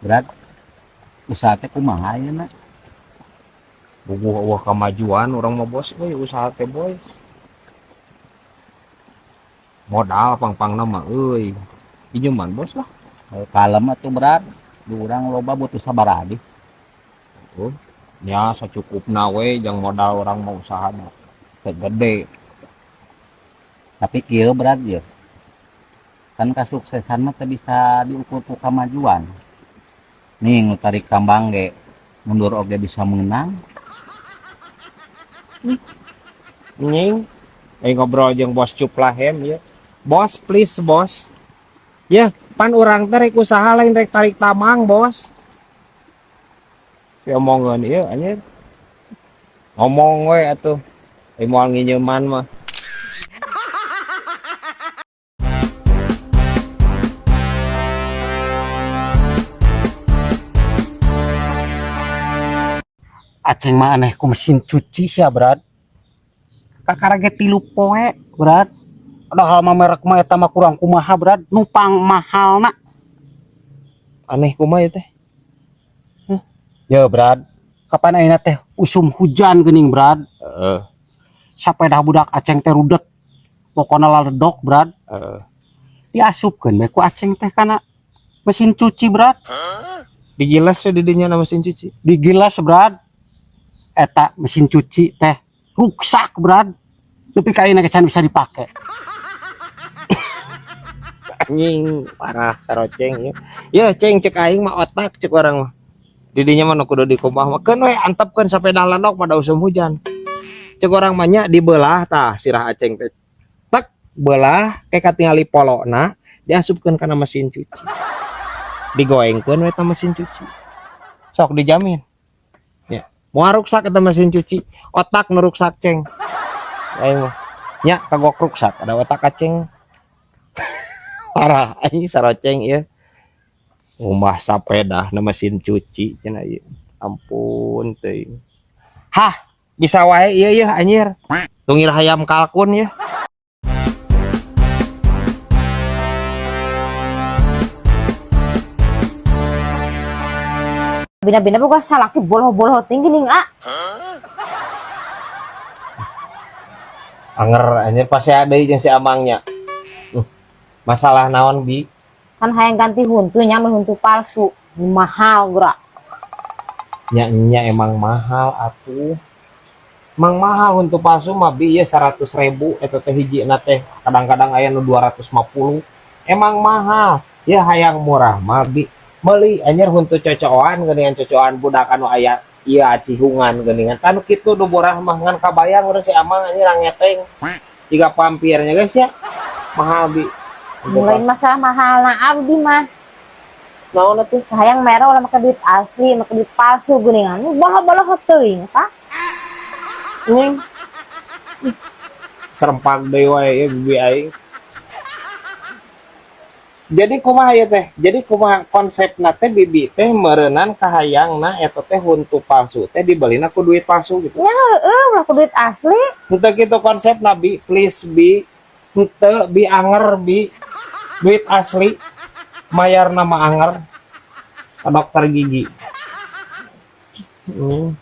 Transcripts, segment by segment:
berat usaha teh kumaha ayeuna. Bubuh kemajuan orang mah bos usaha teh boy. Modal pang-pang nama pinjaman bos lah. Kalem atuh berat di urang loba butuh sabaradi. Oh, nya secukupna we jeung modal orang mau usaha mah teu gede. Tapi kieu berat ya. Kan kesuksesan mah teu bisa diukur ku kamajuan. Nih ngutarik tambang ge mundur oge bisa menang. Nying ngobrol jeung bos Cuplahem ya. Bos please bos. Ya, pan urang teh rek usaha lain rek tarik tambang bos. Si omongan ieu anjir. Ngomong we atuh. Moal nginyeman mah. Aceng mah aneh ku mesin cuci sia berat. Kakarage 3 poe berat. Padahal mah merek mah eta mah kurang kumaha berat, numpang mahalna. Aneh kumaha teh. Ya berat. Kapan ayeuna teh usum hujan geuning berat. Heeh. Sapeda budak Aceng teh rudet. Pokona laledok berat. Heeh. Diasupkeun bae ku Aceng teh kana mesin cuci berat. Digilas di dinya na mesin cuci. Digilas berat. Eta mesin cuci teh rusak berat. Tapi kayaknya kecan bisa dipakai. Anjing parah saroceng ya. Ya ceng cek aing mah otak cek orang mah. Didinya mah kudu dikumah mah keun we antepkeun sapeda landok pada usum hujan. Cek orang mah nya dibelah tah sirah Aceng teh. Tak belah kayak katingali polona diasupkeun kana mesin cuci. Digoengkeun we ta mesin cuci. Sok dijamin. Ya, moal ruksak eta mesin cuci, otak nu ruksak ceng. Aing mah nya kagok ruksak ada otak Aceng. Parah anjing saroceng ieu. Ngumah sapeda na mesin cuci cenah ieu. Ampun teuing. Hah, bisa wae ieu anjir. Tungir hayam kalkun ya. Bina-bina boga salaki boloh-boloh tinggi ning Anger anjir pasti ada jeung si Amangnya. Masalah naon bi? kan hayang ganti huntu nya huntu palsu mahal gerak. Nya emang mahal atuh. Emang mahal untuk palsu mah bi ya 100.000 eta teh hijina teh kadang-kadang aya nu 250. Emang mahal. Ya hayang murah mah bi. Meuli anjir huntu cocokan geuningan cocokan budak anu aya ieu acihungan geuningan. Tanu kitu nu murah mah ngan kabayang urang si Amang anjir ngeteng. Jiga pampirnya guys ya. Mahal bi. Lain masalah mahal na abdi mah. Naon atuh? Hayang merah ulah make duit asli, make duit palsu geuningan. Boloh-boloh teuing tah. Ning. Serempak deui wae ya bibi aing. Jadi kumaha ya teh? Jadi kumaha konsepna teh bibi teh meureunnan kahayangna eta teh huntu palsu teh dibelina ku duit palsu gitu. Ya heueuh ulah ku duit asli. Henteu kitu konsepna bi, please bi. Henteu bi anger bi. Duit asli mayar nama anger ke dokter gigi.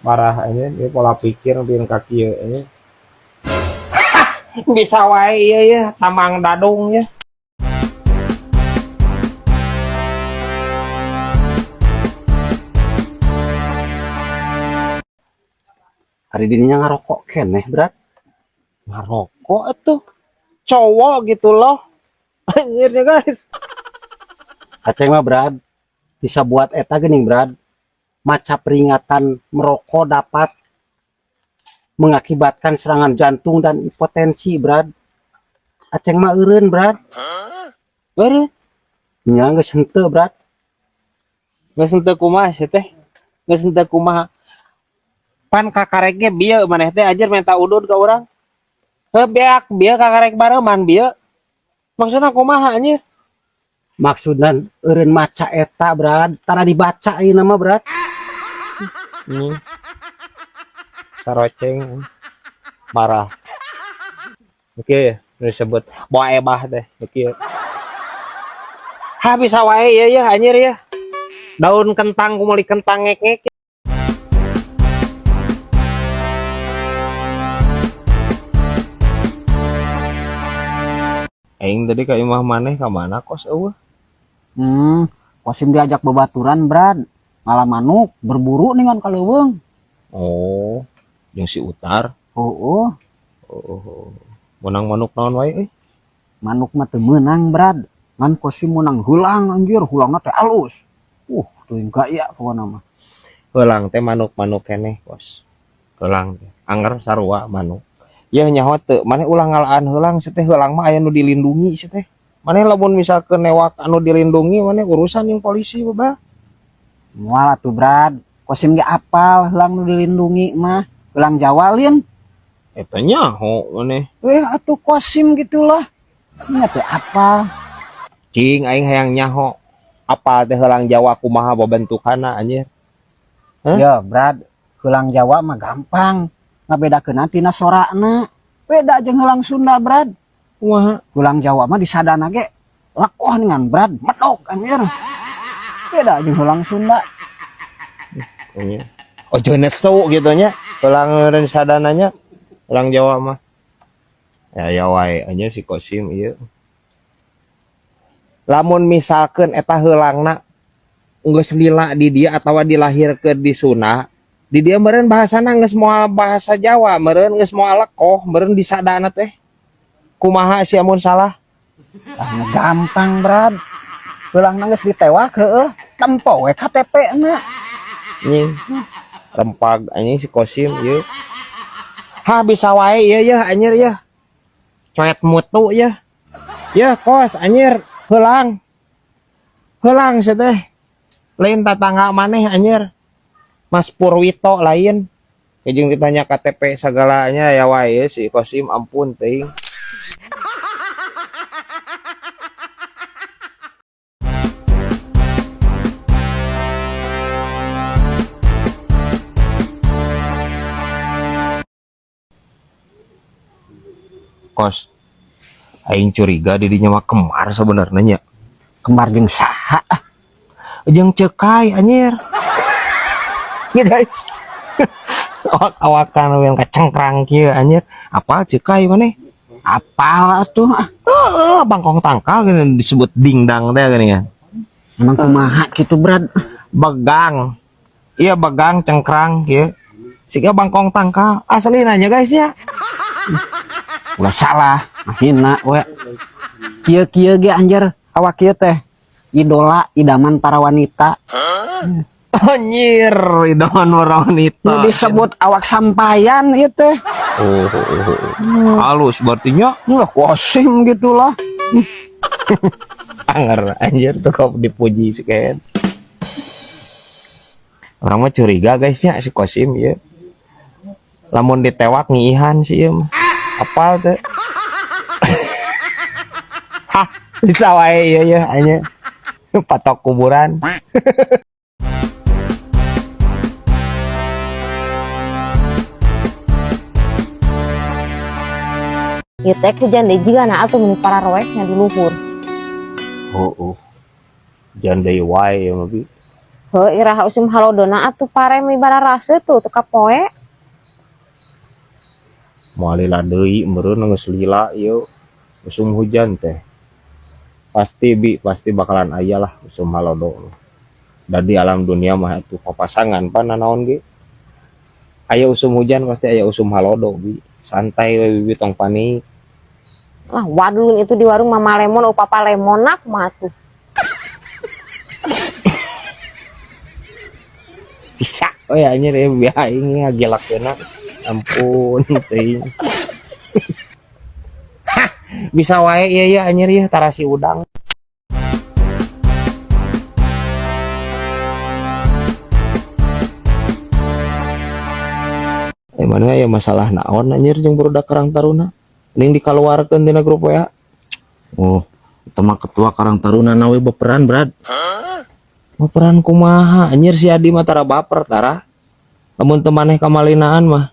Parah aja dia pola pikir biar kaki ya. Bisa wae ya tamang dadung ya. Hari dininya ngarokok keneh berat. Ngarokok tuh cowok gitu loh. Anjirnya guys. Aceng mah berat bisa buat eta geuning berat. Maca peringatan merokok dapat mengakibatkan serangan jantung dan hipotensi berat. Aceng mah eureun berat. Eureun. Nya geus henteu berat. Geus henteu kumaha sih teh? Geus henteu kumaha? Pan kakarege bieu maneh teh anjir minta udud ka urang. Heuh beak bieu kakarek bareuman bieu. Maksudna kumaha anjir? Maksudna eureun maca eta berat, tara dibaca ieu mah berat. Saroceng marah. Oke, disebut boebah teh. Oke. Ha bisa wae ya anjir ya. daun kentang ku meuli kentang ngek-ngek. Aing tadi ka imah maneh ka mana kos eueuh? Kosim diajak babaturan Brad, malah manuk berburu ningan kaleuweung. Oh, jeung si Utar. Oh, Oh, menang manuk naon wae euy? manuk mah teu meunang Brad, ngan kosim menang hulang anjir, hulangna teh alus. Teuing gaya pokona mah. Heulang teh manuk-manuk keneh kos. Heulang teh anger sarua manuk. Ya nyaho teu maneh ulah ngalaan heulang teh heulang mah aya nu dilindungi teh. Maneh lamun misalkeun newak anu dilindungi maneh urusan yang polisi baba. Moal atuh Brad, kosim ge apal heulang nu dilindungi mah, heulang Jawa lin. Eta nyaho maneh. Atuh kosim gitulah. Nya teh apal. Cing aing hayang nyaho. Apa teh heulang Jawa kumaha babentukanna anjir? Hah? Ya Brad, heulang Jawa mah gampang. Ngabedakeun tina sorana. Beda jeung heulang Sunda Brad. Kumaha? Heulang Jawa mah di sadana ge lakoh ningan Brad, medok anjir. Beda jeung heulang Sunda. Nya. Ojo nesu gitu nya. Heulang dan sadananya heulang Jawa mah. Ya wae anjir si Kosim ieu. Lamun misalkan eta heulangna geus lila di dia atawa dilahirkeun di Sunda, di dia meureun bahasana geus moal bahasa Jawa, meureun geus moal lekoh, meureun di sadana teh. Kumaha si amun salah? Gampang Brad. Heulang geus ditewak heueuh, tempo we KTP-na. Nying. Rempag anjing si Kosim ieu. Ha bisa wae ieu ya anjir ya. Coet mutu ya. Ya kos anjir. Heulang teh lain tatangga maneh anjir. Mas Purwito lain jeung ditanya KTP sagalanya ya wae si Kosim ampun teuing. Kos aing curiga di dinya mah kemar sebenarnya nya. Kembar jeung saha? Jeung cekai anjir. Ya guys. Awak-awakan yang kacengkrang kieu anjir. Apa cekai maneh? Apal atuh. Bangkong tangkal gini disebut dingdang teh gini kan. Emang kumaha kitu Brad? Begang. Iya begang cengkrang kieu. Siga bangkong tangkal. Asli nanya guys ya. Ulah salah, hina we. Kieu ge anjir, awak kieu teh idola idaman para wanita. Anjir, idaman para wanita. Nu disebut awak sampayan ieu teh. Halus berarti nya. Ulah Kosim gitulah. Anger anjir tuh kok dipuji sih kan. Orang mah curiga guysnya si Kosim ya. Lamun ditewak ngihan sih ya. Apal teh. Hah, bisa wae ya anjir. Patok kuburan. Ieu teh hujan deui jigana atuh mun para roeknya di luhur. Jandai wae ya mah bi. Heuh iraha usum halodona atuh pare mi bararase tuh teu kapoe. Moal lila deui meureun geus lila ieu musim hujan teh. Pasti bakalan aya lah musim halodo. Dan di alam dunia mah itu papasangan pan naon ge. Aya usum hujan pasti aya usum halodo bi. Santai we bibi tong panik. Lah wadulun itu di warung Mama Lemon Papa Lemonak mah tuh. Bisa we anjir ya biar ini ngagelakeuna. Ampun teuing. Bisa wae iya anjir ya tarasi udang. Mana ya masalah naon anjir jeung burudak Karang Taruna. Mending dikaluarkeun tina grup WA. Oh, itu mah ketua Karang Taruna nawe baperan Brad. Baperan kumaha anjir si Adi mah tara baper tara. Lamun teu maneh kamalinaan mah.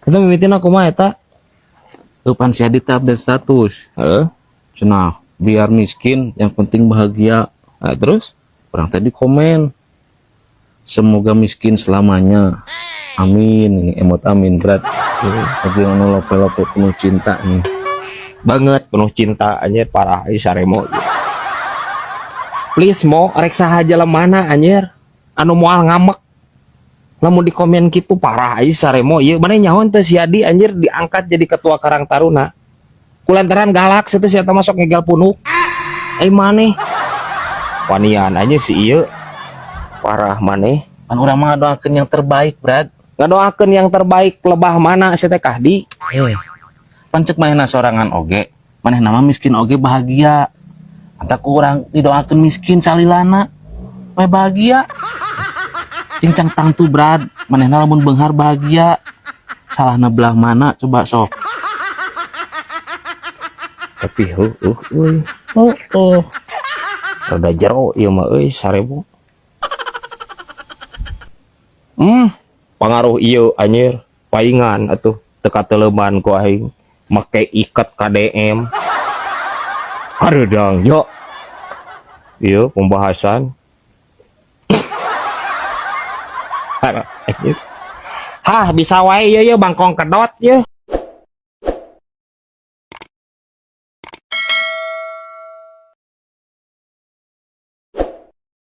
Eta mimitina kumaha eta? Pan si Adi teh update status. Heeh. Cenah, biar miskin yang penting bahagia. Nah, terus Orang tadi komen, semoga miskin selamanya. Amin, ini emot amin berat. Aja ngono lope-lope penuh cinta nih. Banget penuh cinta anjir parah ieu saremo. Please mo rek saha jalan mana anjir anu moal ngamek. Lamun di komen gitu parah ieu saremo ieu mana nyaon teh si Adi anjir diangkat jadi ketua Karang Taruna. Kulantaran galak setes eta masuk ngegal punuk. Maneh. Wanian aja si ieu parah maneh. Pan urang mah doakeun yang terbaik, Brad. Ngadoakeun yang terbaik lebah mana si teh Kahdi. Pancek manehna sorangan oge, manehna mah miskin oge bahagia. Anta kurang didoakeun miskin salilana, we bahagia. Cincang tangtu Brad, manehna lamun beunghar bahagia. Salahna belah mana coba sok. Tapi euy. Rada jero ieu mah euy sarebo. Pangaruh ieu anjir, paingan atuh teka teleman ku aing make ikat KDM. Hareudang yo. Ieu pembahasan. Hah bisa wae ieu bangkong kedot ye.